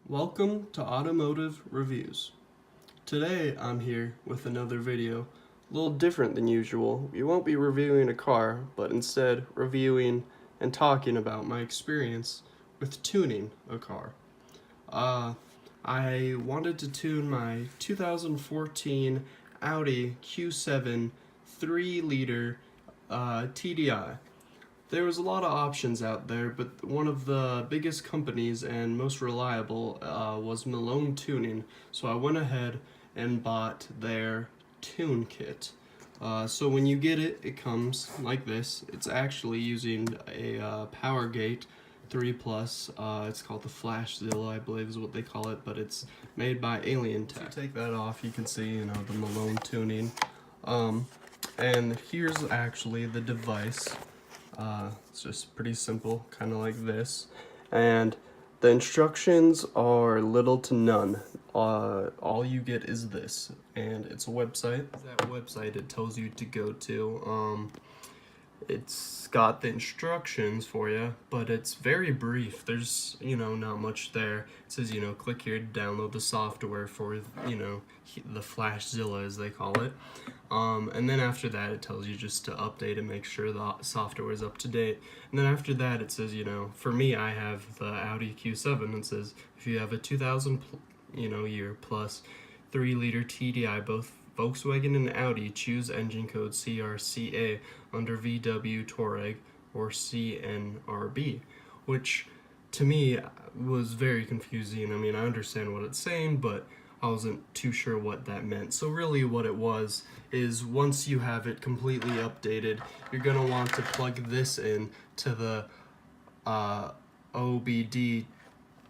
Welcome to Automotive Reviews. Today I'm here with another video, a little different than usual. We won't be reviewing a car, but instead reviewing and talking about my experience with tuning a car. I wanted to tune my 2014 Audi Q7 3-liter TDI. There was a lot of options out there, but one of the biggest companies and most reliable was Malone Tuning. So I went ahead and bought their tune kit. So when you get it, it comes like this. It's actually using a PowerGate 3 Plus. It's called the Flashzilla, I believe is what they call it, but it's made by Alien Tech. So take that off, you can see, the Malone Tuning. And here's actually the device. It's just pretty simple, kind of like this. And the instructions are little to none. All you get is this, and it's a website. That website it tells you to go to. It's got the instructions for you, but it's very brief. There's, not much there. It says, click here to download the software for, the Flashzilla, as they call it. And then after that, it tells you just to update and make sure the software is up to date. And then after that, it says, for me, I have the Audi Q7. It says, if you have a 2000, year plus 3-liter TDI, both Volkswagen and Audi, choose engine code CRCA under VW Touareg or CNRB, which to me was very confusing. I mean, I understand what it's saying, but I wasn't too sure what that meant. So really what it was is once you have it completely updated, you're going to want to plug this in to the OBD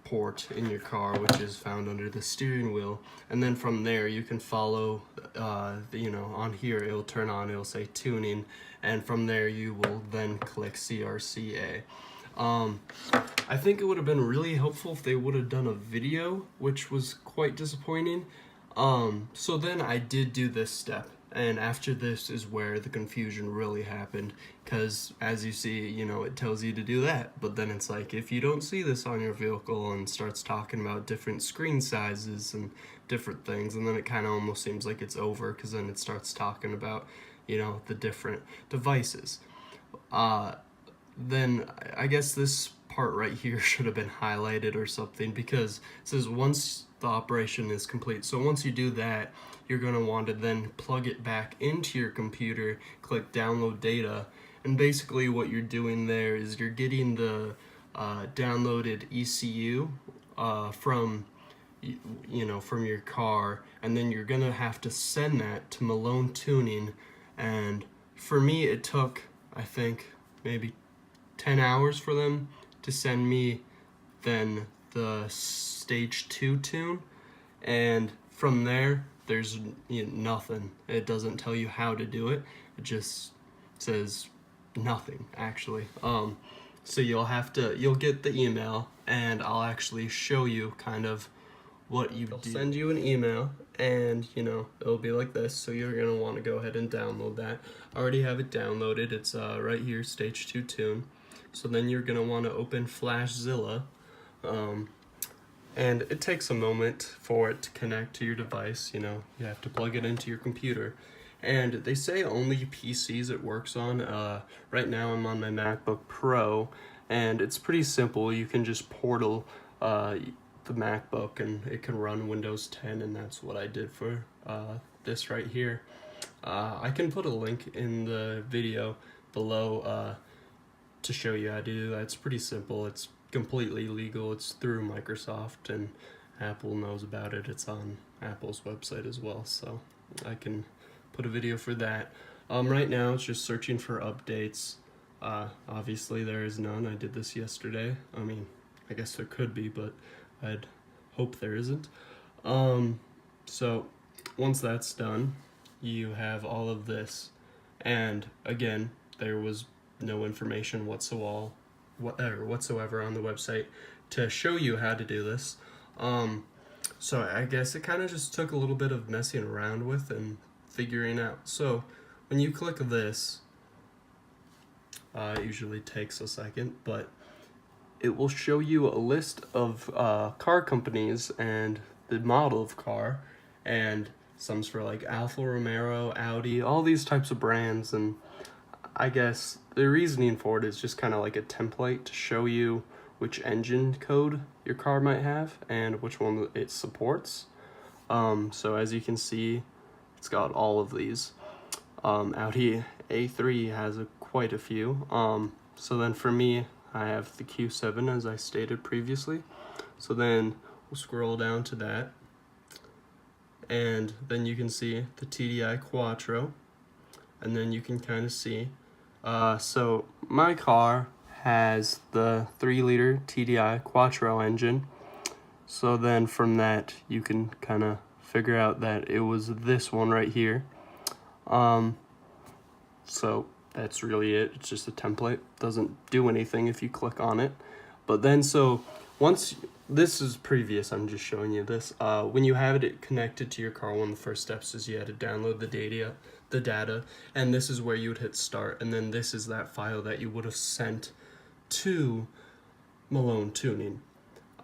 port in your car, which is found under the steering wheel, and then from there you can follow on here it'll turn on, it'll say tuning, and from there you will then click CRCA. I think it would have been really helpful if they would have done a video, which was quite disappointing. So then I did do this step, and after this is where the confusion really happened, because as you see, it tells you to do that, but then it's like, if you don't see this on your vehicle, and starts talking about different screen sizes and different things, and then it kind of almost seems like it's over, because then it starts talking about, the different devices. Then I guess this part right here should have been highlighted or something, because it says once the operation is complete. So once you do that, you're going to want to then plug it back into your computer, click download data, and basically what you're doing there is you're getting the downloaded ECU from your car, and then you're going to have to send that to Malone Tuning. And for me, it took, I think, maybe 10 hours for them to send me then the stage 2 tune, and from there there's nothing. It doesn't tell you how to do it, it just says nothing actually. So you'll get the email, and I'll actually show you kind of what you do. They'll send you an email, and it'll be like this, so you're gonna want to go ahead and download that. I already have it downloaded. It's right here, stage 2 tune. So then you're gonna want to open Flashzilla, and it takes a moment for it to connect to your device. You have to plug it into your computer, and they say only PCs it works on. Right now I'm on my MacBook Pro, and it's pretty simple. You can just portal the MacBook, and it can run Windows 10, and that's what I did for this right here. I can put a link in the video below to show you how to do that. It's pretty simple. It's completely legal. It's through Microsoft, and Apple knows about it. It's on Apple's website as well, so I can put a video for that. Right now it's just searching for updates. Obviously there is none. I did this yesterday. I mean, I guess there could be, but I'd hope there isn't. So once that's done, you have all of this, and again, there was no information whatsoever on the website to show you how to do this. So I guess it kind of just took a little bit of messing around with and figuring out. So when you click this, it usually takes a second, but it will show you a list of car companies and the model of car, and some's for like Alfa Romeo, Audi, all these types of brands. And I guess the reasoning for it is just kind of like a template to show you which engine code your car might have and which one it supports. So as you can see, it's got all of these. Audi A3 has quite a few. So then for me, I have the Q7 as I stated previously. So then we'll scroll down to that, and then you can see the TDI Quattro, and then you can kind of see. So my car has the 3-liter TDI Quattro engine. So then from that, you can kind of figure out that it was this one right here. So that's really it. It's just a template. Doesn't do anything if you click on it. But then, so once this is previous, I'm just showing you this. When you have it connected to your car, one of the first steps is you had to download the data, and this is where you would hit start, and then this is that file that you would have sent to Malone Tuning.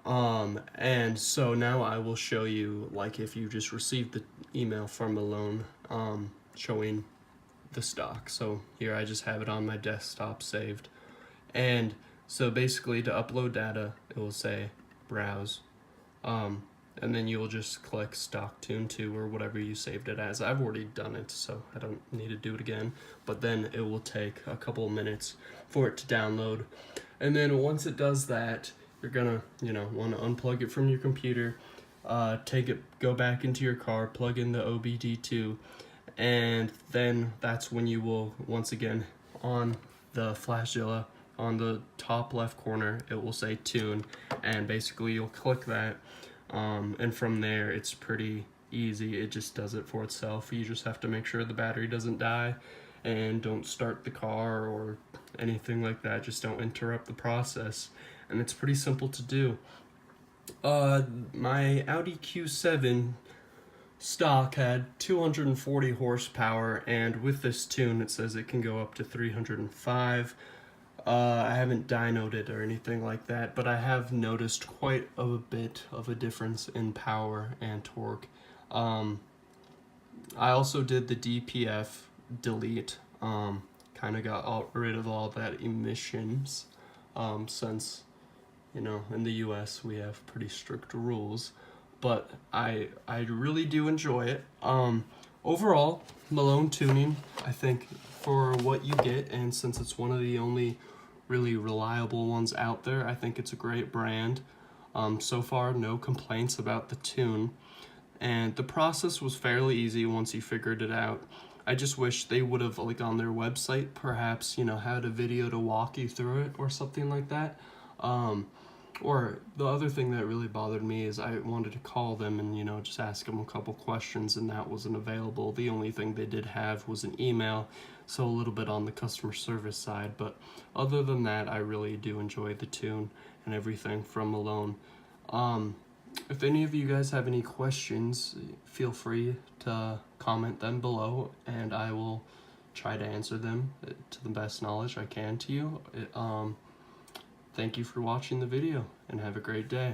And so now I will show you, like, if you just received the email from Malone, showing the stock. So here I just have it on my desktop saved. And so basically to upload data, it will say browse. And then you will just click stock tune to or whatever you saved it as. I've already done it, so I don't need to do it again. But then it will take a couple of minutes for it to download. And then once it does that, you're gonna, want to unplug it from your computer, go back into your car, plug in the OBD2, and then that's when you will, once again, on the Flashzilla, on the top left corner, it will say tune, and basically you'll click that, and from there it's pretty easy. It just does it for itself. You just have to make sure the battery doesn't die, and don't start the car or anything like that. Just don't interrupt the process, and it's pretty simple to do. My Audi Q7 stock had 240 horsepower, and with this tune it says it can go up to 305. I haven't dynoed it or anything like that, but I have noticed quite a bit of a difference in power and torque. I also did the DPF delete, kind of got rid of all that emissions, since, in the US we have pretty strict rules. But I really do enjoy it. Overall, Malone Tuning, I think for what you get, and since it's one of the only really reliable ones out there, I think it's a great brand. So far, no complaints about the tune, and the process was fairly easy once you figured it out. I just wish they would have, like, on their website, perhaps, had a video to walk you through it or something like that. Or the other thing that really bothered me is I wanted to call them and, just ask them a couple questions, and that wasn't available. The only thing they did have was an email, so a little bit on the customer service side. But other than that, I really do enjoy the tune and everything from Malone. If any of you guys have any questions, feel free to comment them below, and I will try to answer them to the best knowledge I can to you. Thank you for watching the video, and have a great day.